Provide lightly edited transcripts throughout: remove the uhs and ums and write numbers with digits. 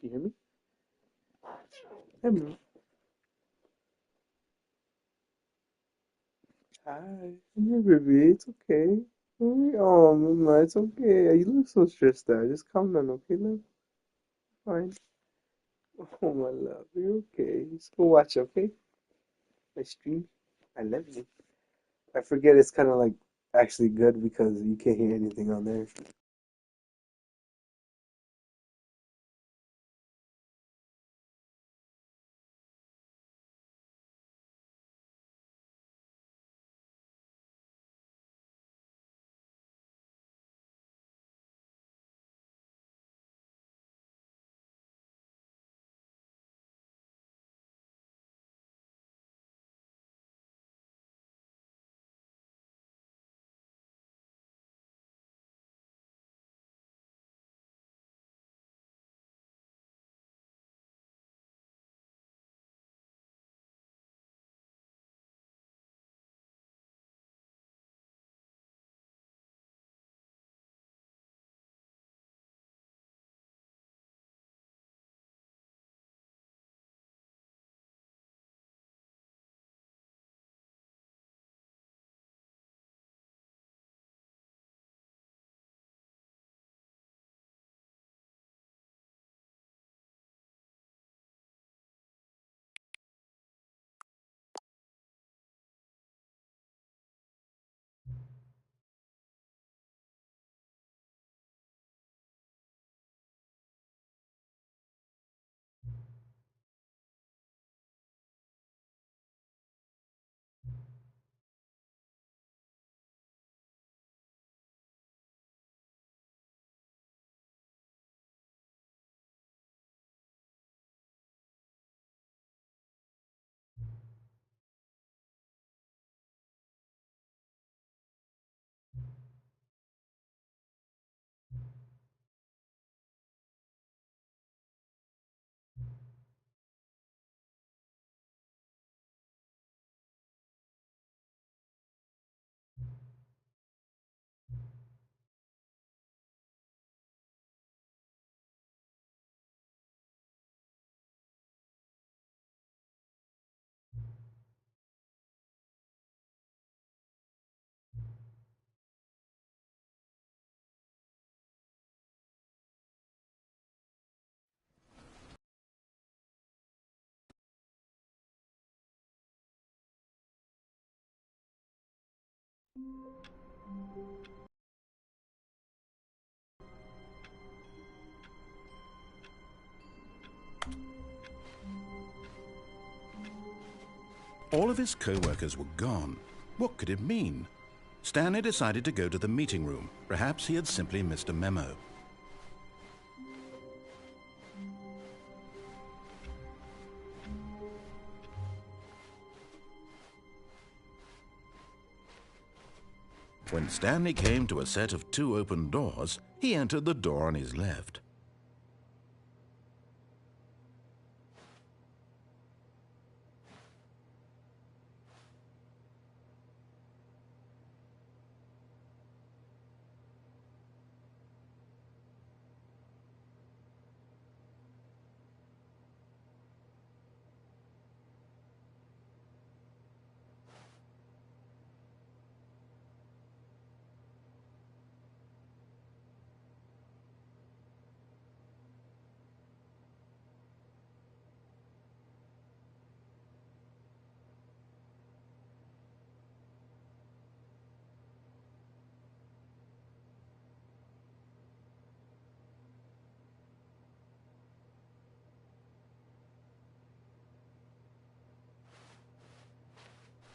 Can you hear me? Hello. Hi. I'm here, baby. It's okay. Oh, mama, it's okay. You look so stressed out. Just calm down, okay, love? Fine. Oh, my love. You're okay. Just go watch, okay? My stream. I love you. I forget it's kind of like actually good because you can't hear anything on there. All of his co-workers were gone. What could it mean? Stanley decided to go to the meeting room. Perhaps he had simply missed a memo. When Stanley came to a set of 2 open doors, he entered the door on his left.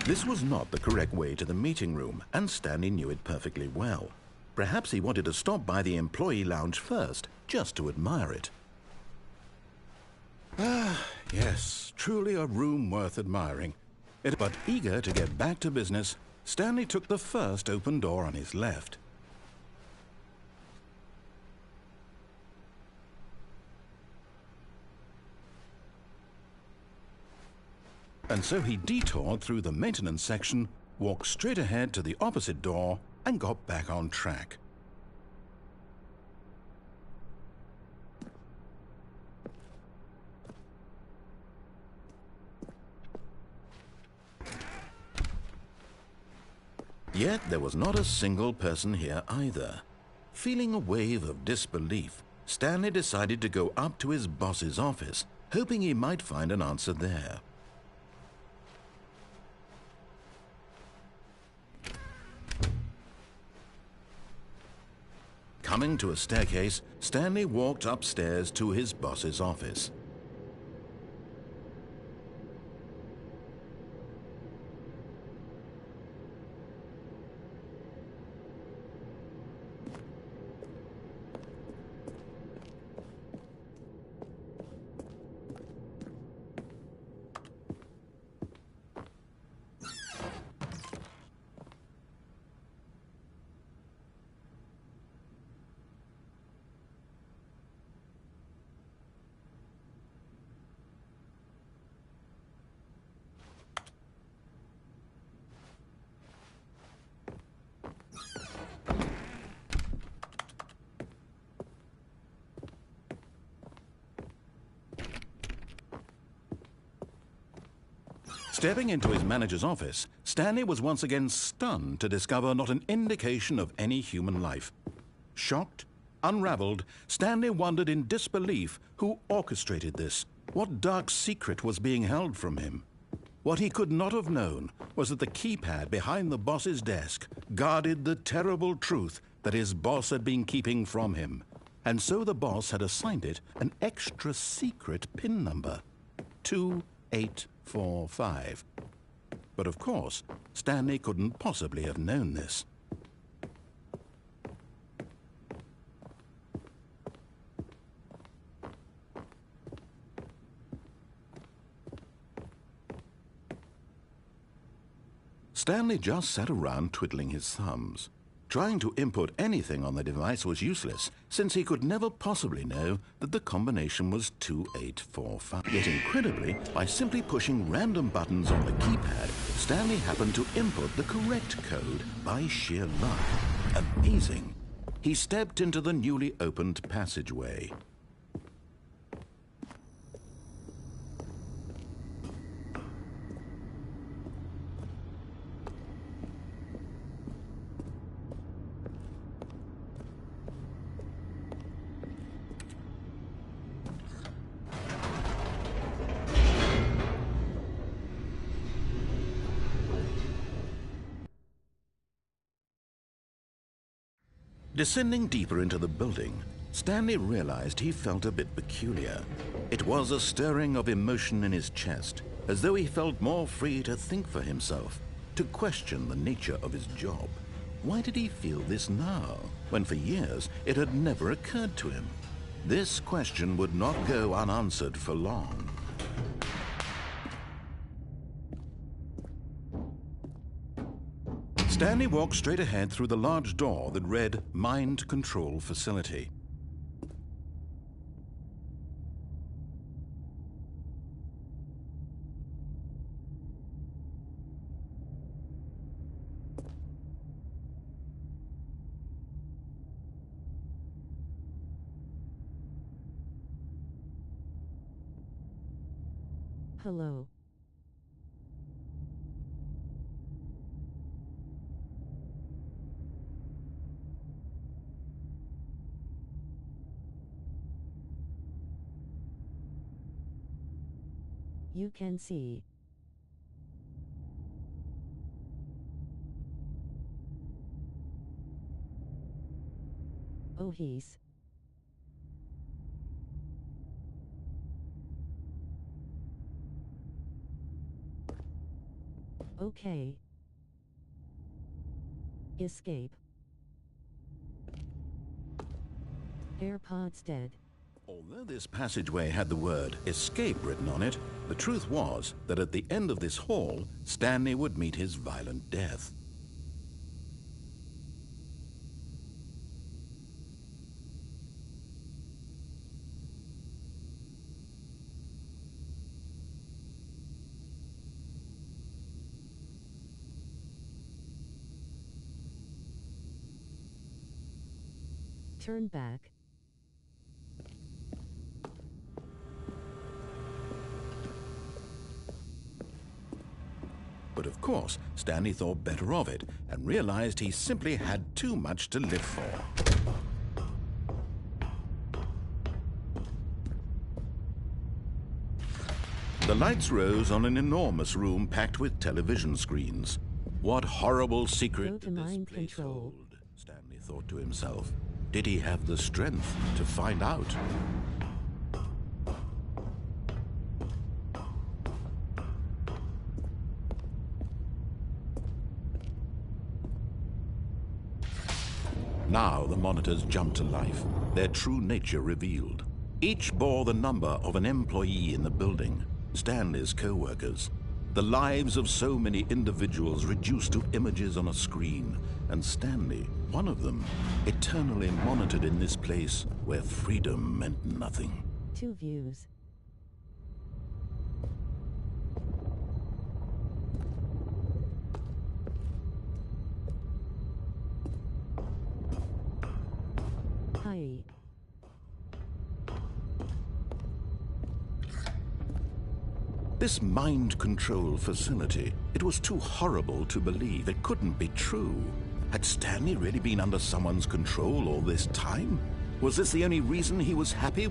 This was not the correct way to the meeting room, and Stanley knew it perfectly well. Perhaps he wanted to stop by the employee lounge first, just to admire it. Ah, yes, truly a room worth admiring. But eager to get back to business, Stanley took the first open door on his left. And so he detoured through the maintenance section, walked straight ahead to the opposite door, and got back on track. Yet there was not a single person here either. Feeling a wave of disbelief, Stanley decided to go up to his boss's office, hoping he might find an answer there. Coming to a staircase, Stanley walked upstairs to his boss's office. Stepping into his manager's office, Stanley was once again stunned to discover not an indication of any human life. Shocked, unraveled, Stanley wondered in disbelief who orchestrated this, what dark secret was being held from him. What he could not have known was that the keypad behind the boss's desk guarded the terrible truth that his boss had been keeping from him. And so the boss had assigned it an extra secret PIN number, 2845. But of course, Stanley couldn't possibly have known this. Stanley just sat around twiddling his thumbs. Trying to input anything on the device was useless, since he could never possibly know that the combination was 2845. Yet incredibly, by simply pushing random buttons on the keypad, Stanley happened to input the correct code by sheer luck. Amazing. He stepped into the newly opened passageway. Descending deeper into the building, Stanley realized he felt a bit peculiar. It was a stirring of emotion in his chest, as though he felt more free to think for himself, to question the nature of his job. Why did he feel this now, when for years it had never occurred to him? This question would not go unanswered for long. Stanley walked straight ahead through the large door that read Mind Control Facility. Hello. You can see. Oh, he's. Okay. Escape. AirPods dead. Although this passageway had the word escape written on it, the truth was that at the end of this hall, Stanley would meet his violent death. Turn back. But of course, Stanley thought better of it and realized he simply had too much to live for. The lights rose on an enormous room packed with television screens. What horrible secret Go to did this mind place control. hold? Stanley thought to himself. Did he have the strength to find out? Now the monitors jumped to life, their true nature revealed. Each bore the number of an employee in the building, Stanley's co-workers. The lives of so many individuals reduced to images on a screen, and Stanley, one of them, eternally monitored in this place where freedom meant nothing. 2 views. Hi. This mind control facility, it was too horrible to believe. It couldn't be true. Had Stanley really been under someone's control all this time? Was this the only reason he was happy?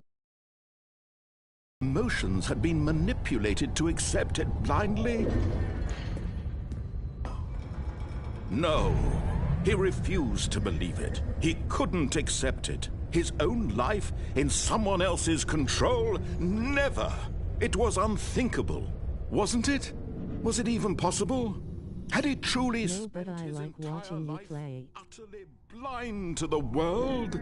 Emotions had been manipulated to accept it blindly? No, he refused to believe it. He couldn't accept it. His own life in someone else's control? Never! It was unthinkable, wasn't it? Was it even possible? Had he truly No, but spent I his like entire watching you life play. utterly blind to the world?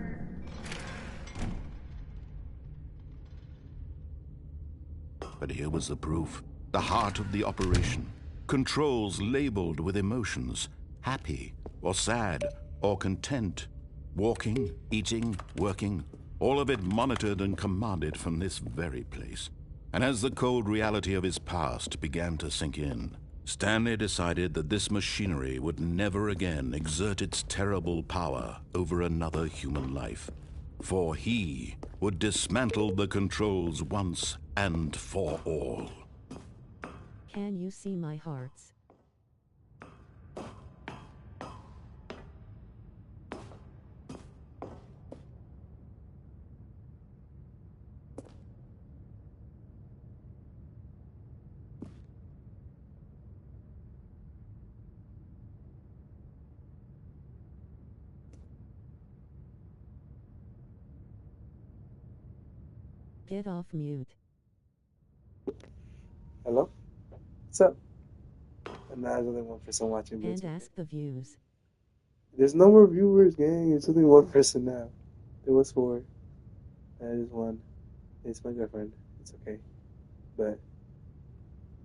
But here was the proof, the heart of the operation. Controls labeled with emotions, happy or sad or content. Walking, eating, working, all of it monitored and commanded from this very place. And as the cold reality of his past began to sink in, Stanley decided that this machinery would never again exert its terrible power over another human life. For he would dismantle the controls once and for all. Can you see my hearts? Get off mute. Hello? What's up? And now there's only one person watching, but it's And okay. ask the views. There's no more viewers, gang. It's only one person now. There was 4. That is 1. It's my girlfriend. It's okay. But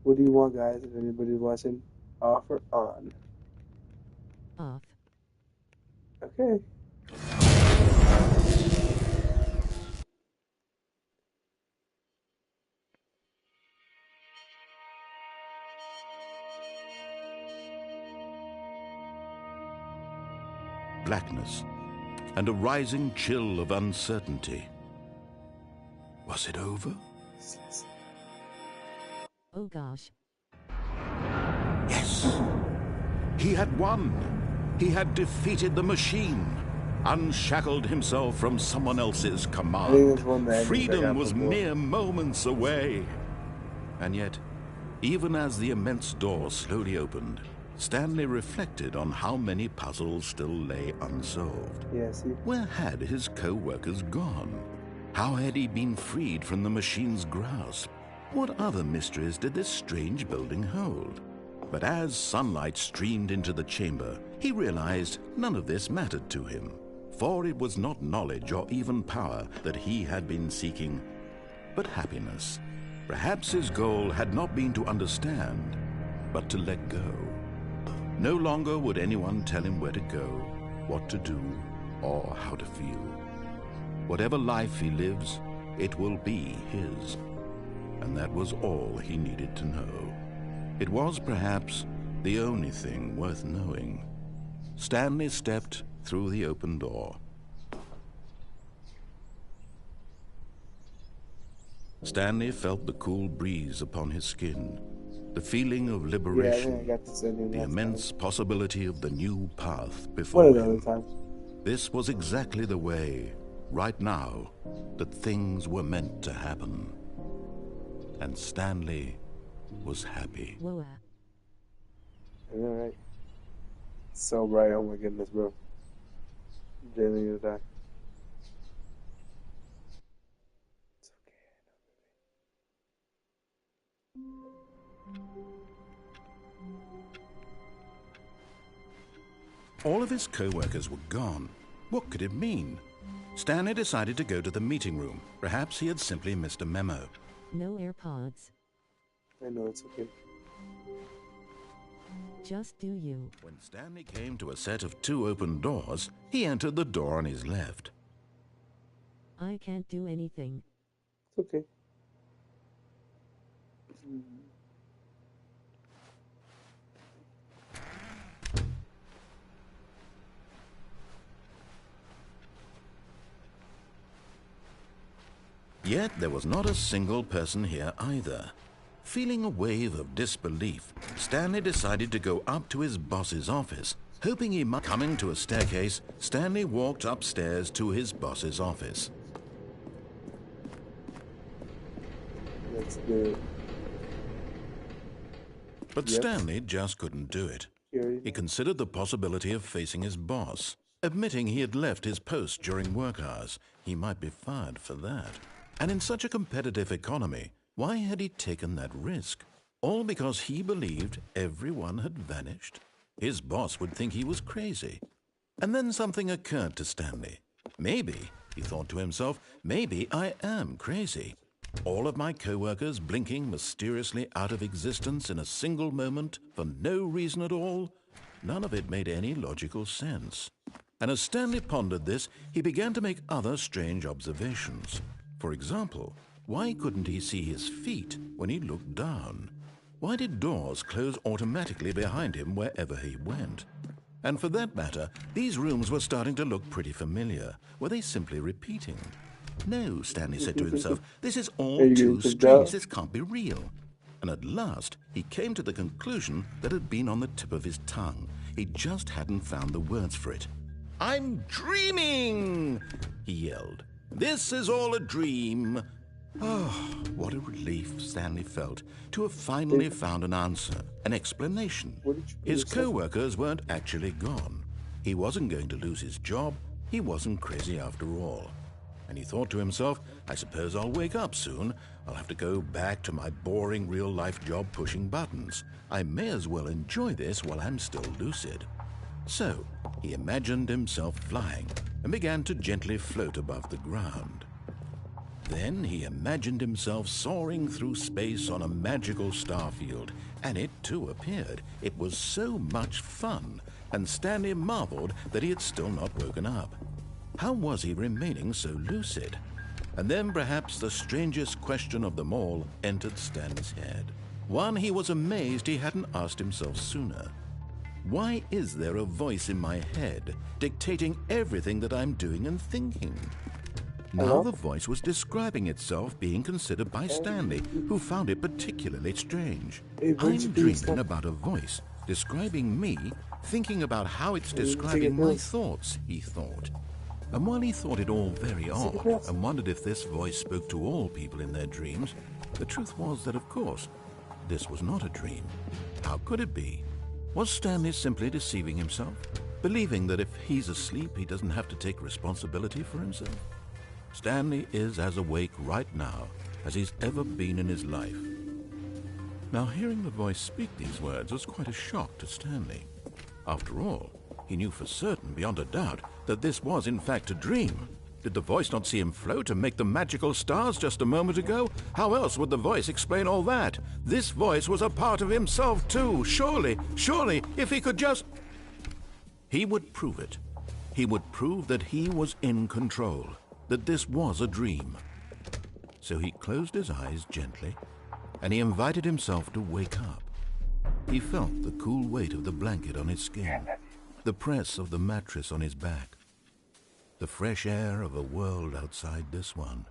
what do you want, guys? If anybody's watching, off or on? Off. Okay. Blackness and a rising chill of uncertainty. Was it over? Oh gosh. Yes! He had won! He had defeated the machine, unshackled himself from someone else's I think command. it's one that I Freedom got was before. mere moments away. And yet, even as the immense door slowly opened, Stanley reflected on how many puzzles still lay unsolved. Yeah, see? Where had his co-workers gone? How had he been freed from the machine's grasp? What other mysteries did this strange building hold? But as sunlight streamed into the chamber, he realized none of this mattered to him, for it was not knowledge or even power that he had been seeking, but happiness. Perhaps his goal had not been to understand, but to let go. No longer would anyone tell him where to go, what to do, or how to feel. Whatever life he lives, it will be his. And that was all he needed to know. It was perhaps the only thing worth knowing. Stanley stepped through the open door. Stanley felt the cool breeze upon his skin. The feeling of Yeah, I think I liberation, got this ending the last immense time. possibility of the new path One before of the other him. times. This was exactly the way, right now, that things were meant to happen. And Stanley was happy. Whoa. Alright. So bright, oh my goodness, bro. Jalen, you die. It's All of his co-workers were gone. What could it mean? Stanley decided to go to the meeting room. Perhaps he had simply missed a memo. No AirPods. okay. I know, it's okay. Just do you. When Stanley came to a set of 2 open doors, he entered the door on his left. I can't do anything. It's okay. Yet there was not a single person here either. Feeling a wave of disbelief, Stanley decided to go up to his boss's office. Hoping he might coming to a staircase, Stanley walked upstairs to his boss's office. Let's do it. But Yep. Stanley just couldn't do it. Here He considered the possibility of facing his boss. Admitting he had left his post during work hours, he might be fired for that. And in such a competitive economy, why had he taken that risk? All because he believed everyone had vanished? His boss would think he was crazy. And then something occurred to Stanley. Maybe, he thought to himself, maybe I am crazy. All of my co-workers blinking mysteriously out of existence in a single moment for no reason at all? None of it made any logical sense. And as Stanley pondered this, he began to make other strange observations. For example, why couldn't he see his feet when he looked down? Why did doors close automatically behind him wherever he went? And for that matter, these rooms were starting to look pretty familiar. Were they simply repeating? No, Stanley said to himself, this is all Are you too getting kicked strange. out? This can't be real. And at last, he came to the conclusion that had been on the tip of his tongue. He just hadn't found the words for it. I'm dreaming, he yelled. This is all a dream. Oh, what a relief Stanley felt to have finally found an answer, an explanation. What did you put His yourself- co-workers weren't actually gone. He wasn't going to lose his job. He wasn't crazy after all. And he thought to himself, I suppose I'll wake up soon. I'll have to go back to my boring real-life job pushing buttons. I may as well enjoy this while I'm still lucid. So, he imagined himself flying and began to gently float above the ground. Then he imagined himself soaring through space on a magical starfield, and it too appeared. It was so much fun, and Stanley marveled that he had still not woken up. How was he remaining so lucid? And then perhaps the strangest question of them all entered Stanley's head. One he was amazed he hadn't asked himself sooner. Why is there a voice in my head dictating everything that I'm doing and thinking? Now Hello? the voice was describing itself being considered by Stanley, who found it particularly strange. Hey, where'd you I'm put your dreaming stuff? about a voice describing me, thinking about how it's Hey, you take describing it, my Bills? thoughts, he thought. And while he thought it all very odd Bills? and wondered if this voice spoke to all people in their dreams, the truth was that, of course, this was not a dream. How could it be? Was Stanley simply deceiving himself, believing that if he's asleep, he doesn't have to take responsibility for himself? Stanley is as awake right now as he's ever been in his life. Now, hearing the voice speak these words was quite a shock to Stanley. After all, he knew for certain, beyond a doubt, that this was in fact a dream. Did the voice not see him float and make the magical stars just a moment ago? How else would the voice explain all that? This voice was a part of himself too. Surely, if he could just... He would prove it. He would prove that he was in control, that this was a dream. So he closed his eyes gently, and he invited himself to wake up. He felt the cool weight of the blanket on his skin, the press of the mattress on his back, the fresh air of a world outside this one.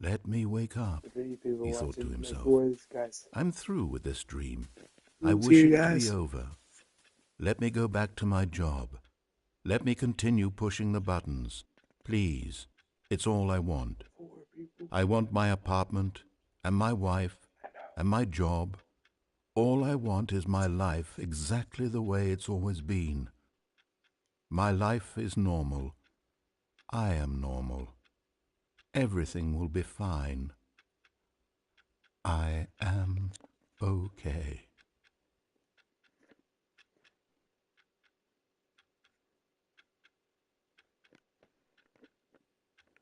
Let me wake up, The people he thought to watching, like, himself. who are these guys? I'm through with this dream. I See wish you it to be guys. over. Let me go back to my job. Let me continue pushing the buttons. Please, it's all I want. I want my apartment, and my wife, and my job. All I want is my life exactly the way it's always been. My life is normal. I am normal. Everything will be fine. I am okay.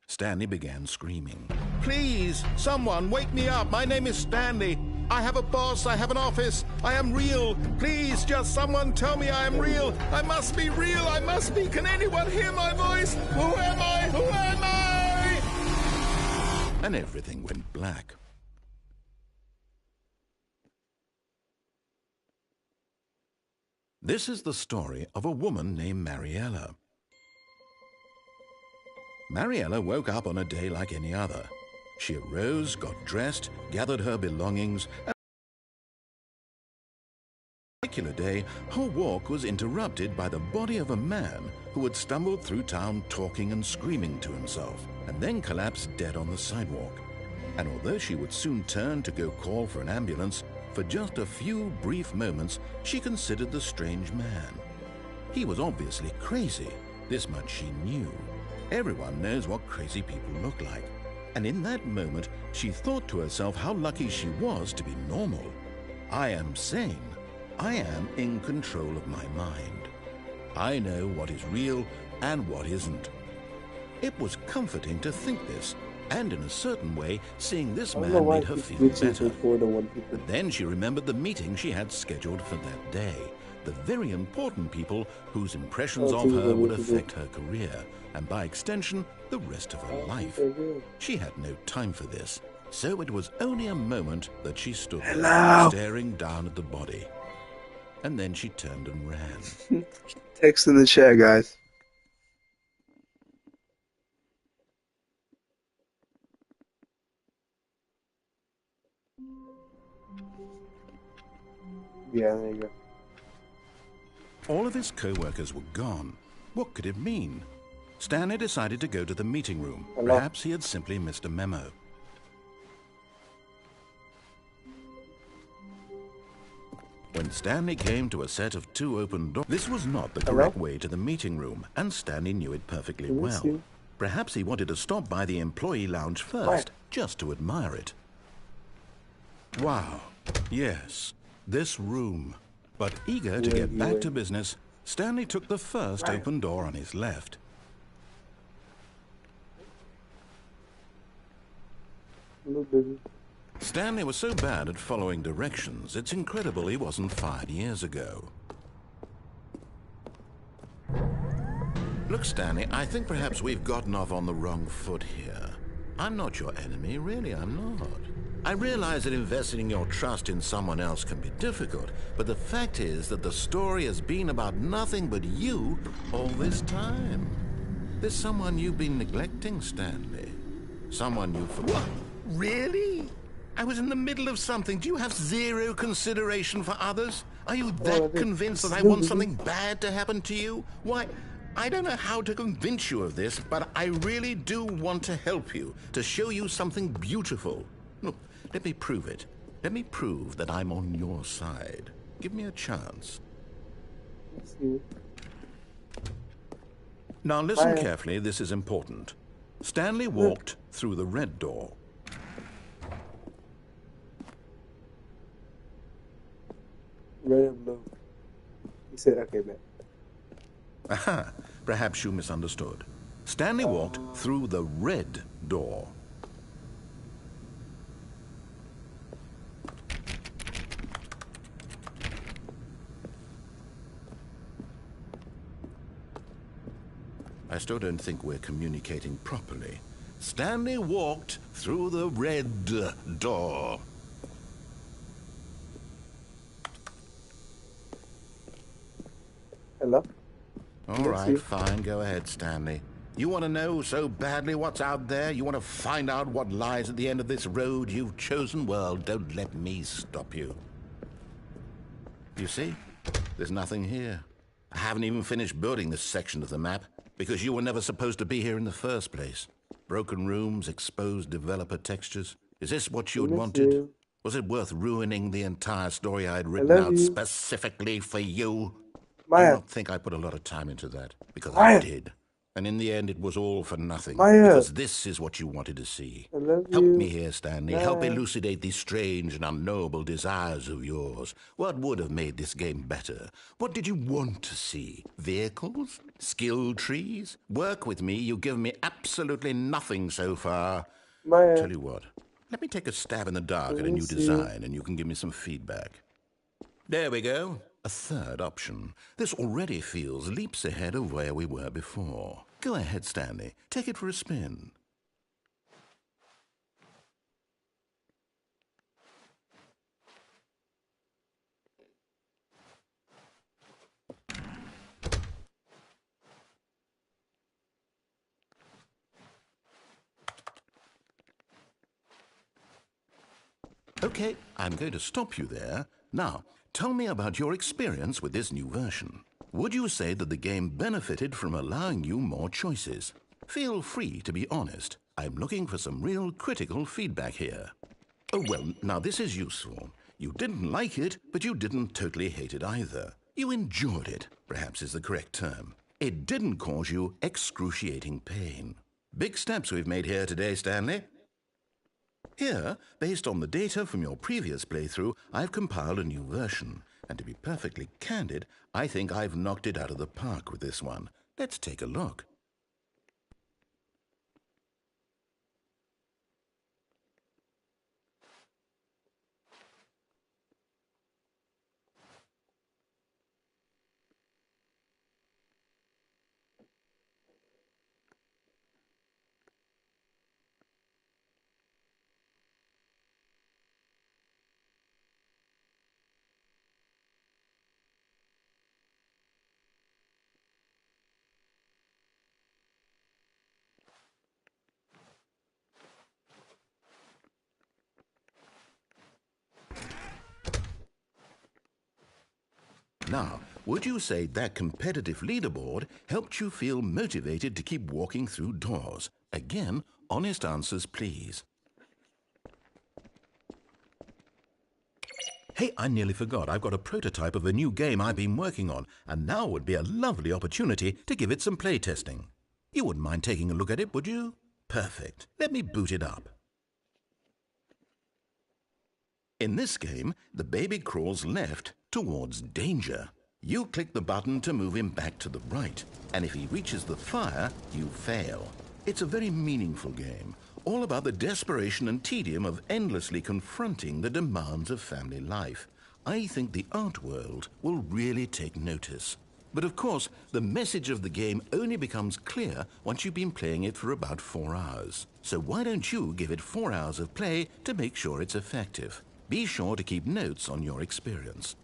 Stanley began screaming. Please, someone, wake me up. My name is Stanley. I have a boss. I have an office. I am real. Please, just someone tell me I am real. I must be real. I must be. Can anyone hear my voice? Who am I? Who am I? And everything went black. This is the story of a woman named Mariella. Mariella woke up on a day like any other. She arose, got dressed, gathered her belongings, and on a particular day, her walk was interrupted by the body of a man who had stumbled through town talking and screaming to himself, and then collapsed dead on the sidewalk. And although she would soon turn to go call for an ambulance, for just a few brief moments she considered the strange man. He was obviously crazy, this much she knew. Everyone knows what crazy people look like. And in that moment, she thought to herself how lucky she was to be normal. I am sane. I am in control of my mind. I know what is real and what isn't. It was comforting to think this, and in a certain way, seeing this man made her feel better. But then she remembered the meeting she had scheduled for that day. The very important people whose impressions of her would affect her career, and by extension, the rest of her life. She had no time for this, so it was only a moment that she stood there, staring down at the body. And then she turned and ran. Text in the chat, guys. Yeah, there you go. All of his co-workers were gone. What could it mean? Stanley decided to go to the meeting room. Perhaps he had simply missed a memo. When Stanley came to a set of 2 open doors, this was not the correct way to the meeting room, and Stanley knew it perfectly well. Perhaps he wanted to stop by the employee lounge first, just to admire it. Wow, yes, this room. But eager to get back to business, Stanley took the first open door on his left. Hello, baby. Stanley was so bad at following directions, it's incredible he wasn't fired years ago. Look, Stanley, I think perhaps we've gotten off on the wrong foot here. I'm not your enemy, really, I'm not. I realize that investing your trust in someone else can be difficult, but the fact is that the story has been about nothing but you all this time. There's someone you've been neglecting, Stanley. Someone you forgot. Really? I was in the middle of something. Do you have zero consideration for others? Are you that convinced that I want something bad to happen to you? Why, I don't know how to convince you of this, but I really do want to help you, to show you something beautiful. Look, let me prove it. Let me prove that I'm on your side. Give me a chance. Let's see. Now listen carefully, this is important. Stanley walked through the red door. Red and blue. He said, okay, man. Aha, perhaps you misunderstood. Stanley walked through the red door. I still don't think we're communicating properly. Stanley walked through the red door. Hello? All right, fine. Go ahead, Stanley. You want to know so badly what's out there? You want to find out what lies at the end of this road you've chosen? Well, don't let me stop you. You see? There's nothing here. I haven't even finished building this section of the map because you were never supposed to be here in the first place. Broken rooms, exposed developer textures. Is this what you I had miss wanted? you. Was it worth ruining the entire story I had I written love out you. specifically for you? Do Maya. not think I put a lot of time into that, because I Maya. did. And in the end, it was all for nothing, Maya. because this is what you wanted to see. I love Help me you. here, Stanley. Help Maya. elucidate these strange and unknowable desires of yours. What would have made this game better? What did you want to see? Vehicles? Skill trees? Work with me. You've given me absolutely nothing so far. Maya. Tell you what, let me take a stab in the I dark at a new miss you. design, and you can give me some feedback. There we go. A third option. This already feels leaps ahead of where we were before. Go ahead, Stanley. Take it for a spin. Okay, I'm going to stop you there. Now, tell me about your experience with this new version. Would you say that the game benefited from allowing you more choices? Feel free to be honest. I'm looking for some real critical feedback here. Oh, well, now this is useful. You didn't like it, but you didn't totally hate it either. You enjoyed it, perhaps is the correct term. It didn't cause you excruciating pain. Big steps we've made here today, Stanley. Here, based on the data from your previous playthrough, I've compiled a new version. And to be perfectly candid, I think I've knocked it out of the park with this one. Let's take a look. Now, would you say that competitive leaderboard helped you feel motivated to keep walking through doors? Again, honest answers, please. Hey, I nearly forgot. I've got a prototype of a new game I've been working on, and now would be a lovely opportunity to give it some playtesting. You wouldn't mind taking a look at it, would you? Perfect. Let me boot it up. In this game, the baby crawls left towards danger. You click the button to move him back to the right, and if he reaches the fire, you fail. It's a very meaningful game, all about the desperation and tedium of endlessly confronting the demands of family life. I think the art world will really take notice. But of course, the message of the game only becomes clear once you've been playing it for about 4 hours. So why don't you give it 4 hours of play to make sure it's effective? Be sure to keep notes on your experience.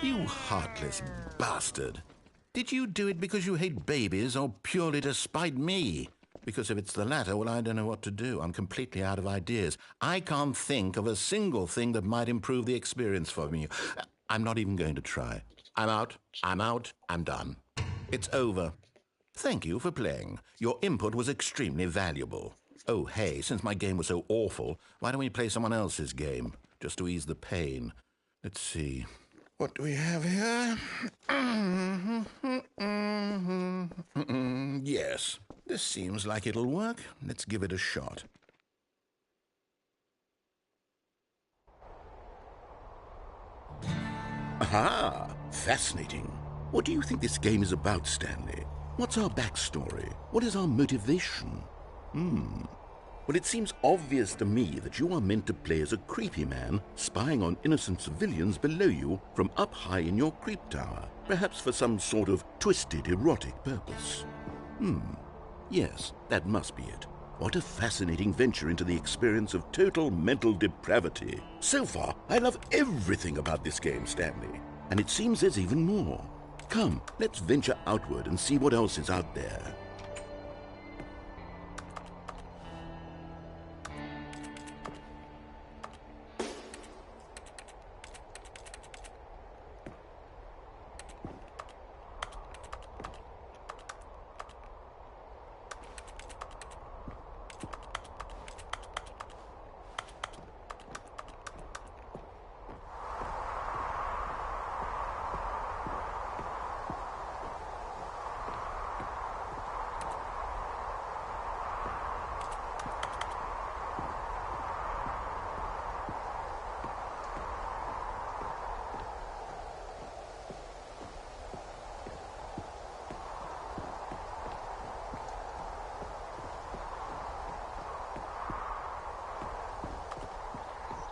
You heartless bastard. Did you do it because you hate babies or purely to spite me? Because if it's the latter, well, I don't know what to do. I'm completely out of ideas. I can't think of a single thing that might improve the experience for me. I'm not even going to try. I'm out. I'm done. It's over. Thank you for playing. Your input was extremely valuable. Oh, hey, since my game was so awful, why don't we play someone else's game? Just to ease the pain. Let's see. What do we have here? Yes, this seems like it'll work. Let's give it a shot. Aha! Fascinating. What do you think this game is about, Stanley? What's our backstory? What is our motivation? Well, it seems obvious to me that you are meant to play as a creepy man spying on innocent civilians below you from up high in your creep tower, perhaps for some sort of twisted erotic purpose. Yes, that must be it. What a fascinating venture into the experience of total mental depravity. So far, I love everything about this game, Stanley. And it seems there's even more. Come, let's venture outward and see what else is out there.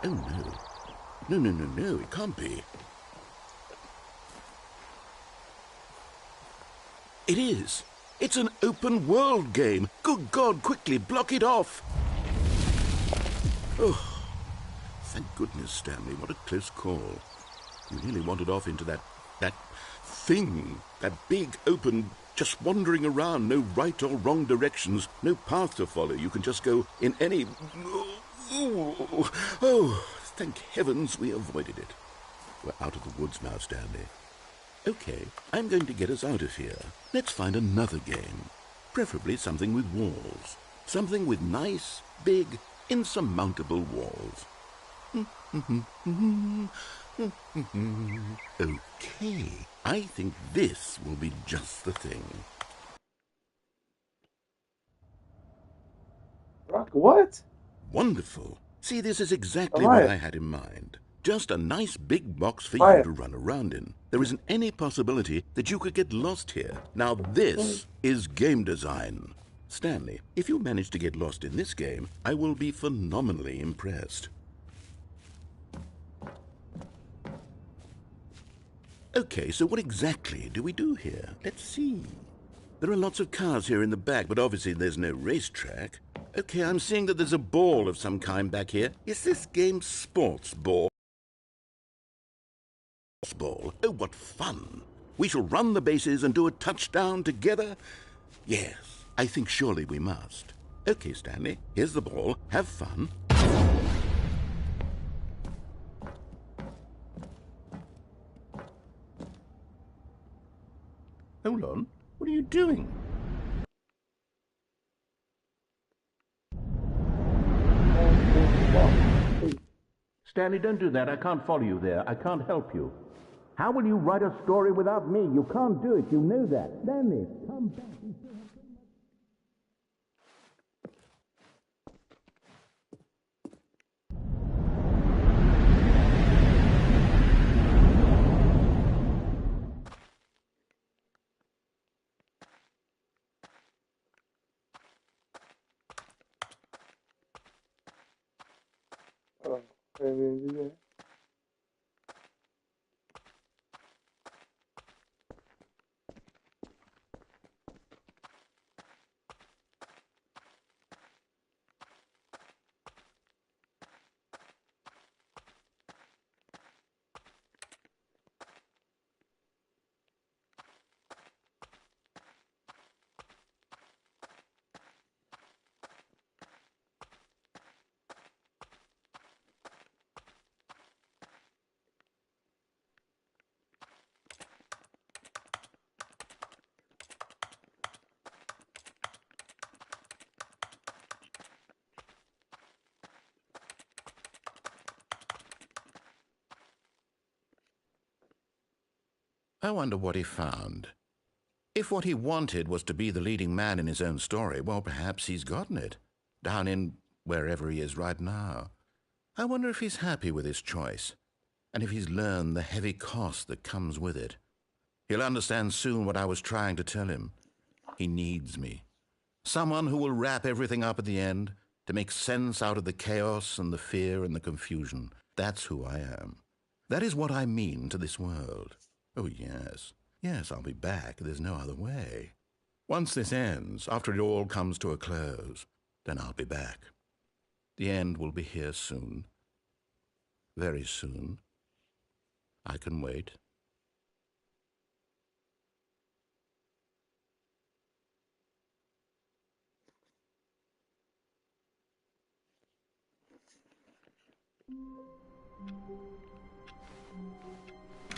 Oh, no. No, it can't be. It is. It's an open world game. Good God, quickly, block it off. Oh, thank goodness, Stanley. What a close call. You nearly wandered off into that thing. That big, open, just wandering around. No right or wrong directions. No path to follow. You can just go in any... Oh, thank heavens we avoided it. We're out of the woods now, Stanley. Okay, I'm going to get us out of here. Let's find another game. Preferably something with walls. Something with nice, big, insurmountable walls. Okay, I think this will be just the thing. Rock, what? Wonderful. See, this is exactly Amaya. what I had in mind. Just a nice big box for Amaya. you to run around in. There isn't any possibility that you could get lost here. Now this is game design. Stanley, if you manage to get lost in this game, I will be phenomenally impressed. Okay, so what exactly do we do here? Let's see. There are lots of cars here in the back, but obviously there's no racetrack. Okay, I'm seeing that there's a ball of some kind back here. Is this game sports ball? Ball. Oh, what fun. We shall run the bases and do a touchdown together? Yes, I think surely we must. Okay, Stanley, here's the ball. Have fun. Hold on. What are you doing? Stanley, don't do that. I can't follow you there. I can't help you. How will you write a story without me? You can't do it. You know that. Stanley, come back. Oh, I didn't do that. I wonder what he found. If what he wanted was to be the leading man in his own story, well, perhaps he's gotten it, down in wherever he is right now. I wonder if he's happy with his choice, and if he's learned the heavy cost that comes with it. He'll understand soon what I was trying to tell him. He needs me. Someone who will wrap everything up at the end to make sense out of the chaos and the fear and the confusion. That's who I am. That is what I mean to this world. Oh, yes. Yes, I'll be back. There's no other way. Once this ends, after it all comes to a close, then I'll be back. The end will be here soon. Very soon. I can wait.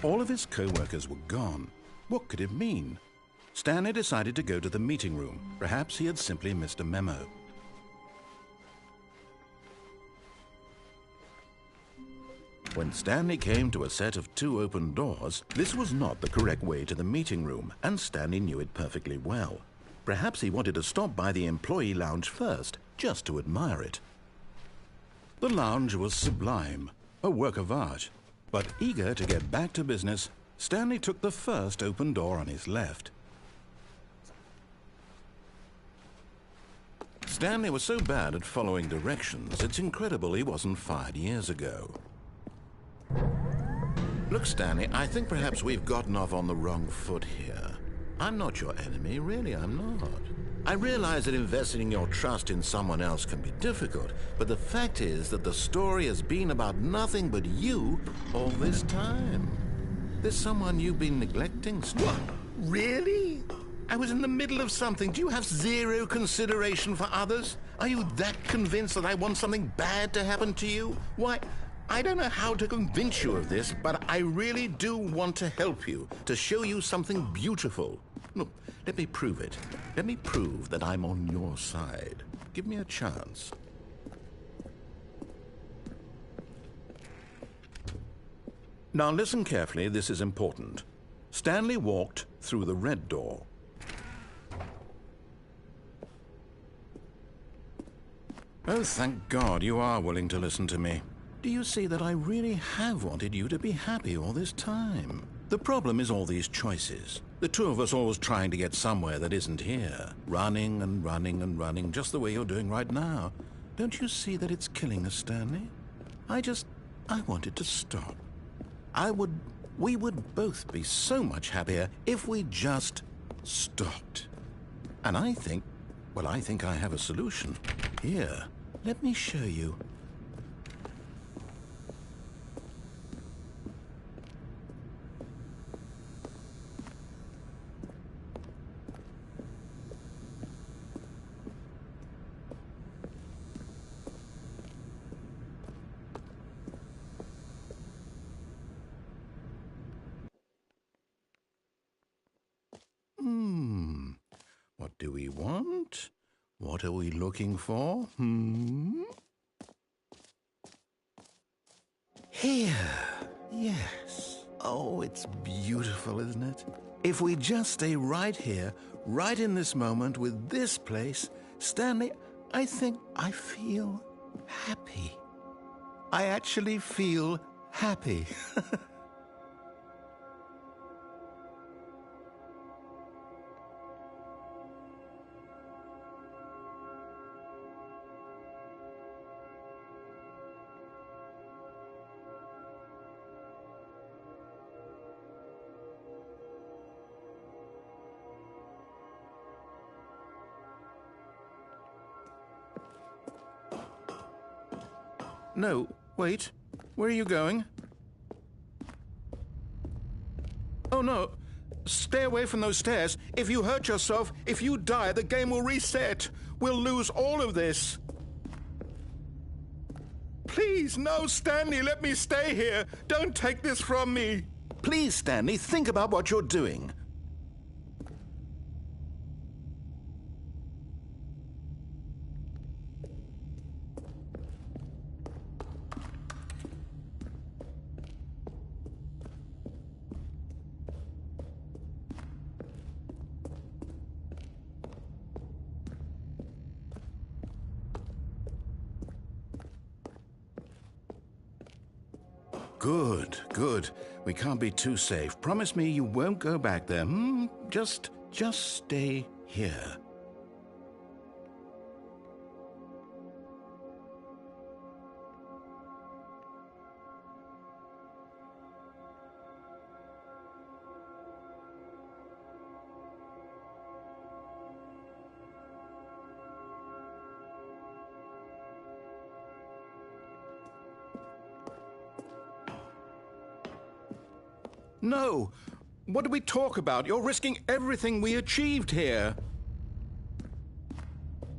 All of his co-workers were gone. What could it mean? Stanley decided to go to the meeting room. Perhaps he had simply missed a memo. When Stanley came to a set of 2 open doors, this was not the correct way to the meeting room, and Stanley knew it perfectly well. Perhaps he wanted to stop by the employee lounge first, just to admire it. The lounge was sublime, a work of art. But eager to get back to business, Stanley took the first open door on his left. Stanley was so bad at following directions, it's incredible he wasn't fired years ago. Look, Stanley, I think perhaps we've gotten off on the wrong foot here. I'm not your enemy, really, I'm not. I realize that investing your trust in someone else can be difficult, but the fact is that the story has been about nothing but you all this time. There's someone you've been neglecting, Stanley. What? Really? I was in the middle of something. Do you have zero consideration for others? Are you that convinced that I want something bad to happen to you? Why, I don't know how to convince you of this, but I really do want to help you, to show you something beautiful. Look, let me prove it. Let me prove that I'm on your side. Give me a chance. Now listen carefully, this is important. Stanley walked through the red door. Oh, thank God you are willing to listen to me. Do you see that I really have wanted you to be happy all this time? The problem is all these choices. The two of us always trying to get somewhere that isn't here. Running and running and running, just the way you're doing right now. Don't you see that it's killing us, Stanley? I wanted to stop. We would both be so much happier if we just stopped. And I think I have a solution. Here, let me show you. What do we want? What are we looking for? Here. Yes. Oh, it's beautiful, isn't it? If we just stay right here, right in this moment with this place, Stanley, I think I feel happy. I actually feel happy. No, wait. Where are you going? Oh, no. Stay away from those stairs. If you hurt yourself, if you die, the game will reset. We'll lose all of this. Please, no, Stanley, let me stay here. Don't take this from me. Please, Stanley, think about what you're doing. Good, good. We can't be too safe. Promise me you won't go back there. Just stay here. No! What do we talk about? You're risking everything we achieved here.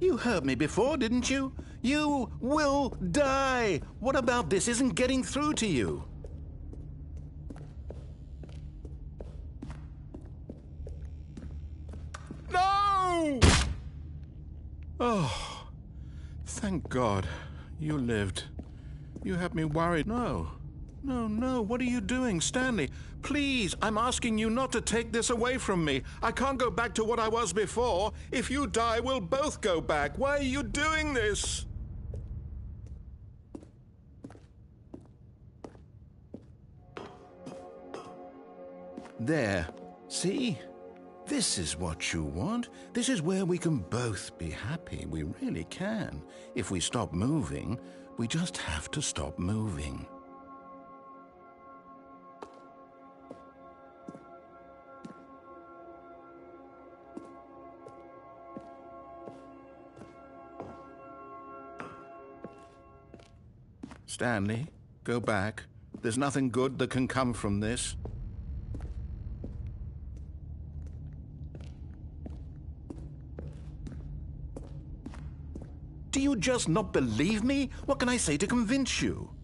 You heard me before, didn't you? You will die! What about this isn't getting through to you? No! Oh, thank God. You lived. You had me worried. No. No, no. What are you doing, Stanley? Please, I'm asking you not to take this away from me. I can't go back to what I was before. If you die, we'll both go back. Why are you doing this? There. See? This is what you want. This is where we can both be happy. We really can. If we stop moving, we just have to stop moving. Stanley, go back. There's nothing good that can come from this. Do you just not believe me? What can I say to convince you?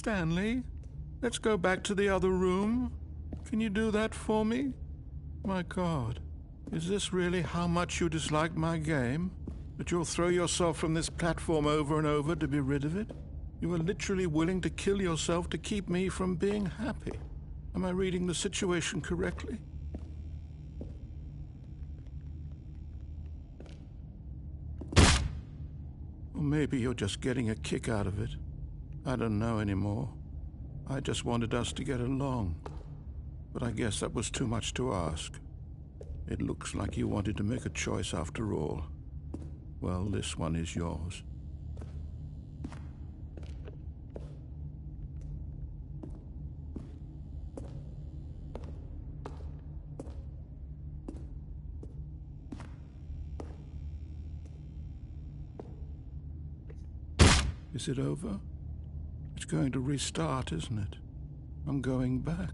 Stanley, let's go back to the other room. Can you do that for me? My God. Is this really how much you dislike my game? That you'll throw yourself from this platform over and over to be rid of it? You are literally willing to kill yourself to keep me from being happy. Am I reading the situation correctly? Or maybe you're just getting a kick out of it. I don't know anymore. I just wanted us to get along. But I guess that was too much to ask. It looks like you wanted to make a choice after all. Well, this one is yours. Is it over? It's going to restart, isn't it? I'm going back.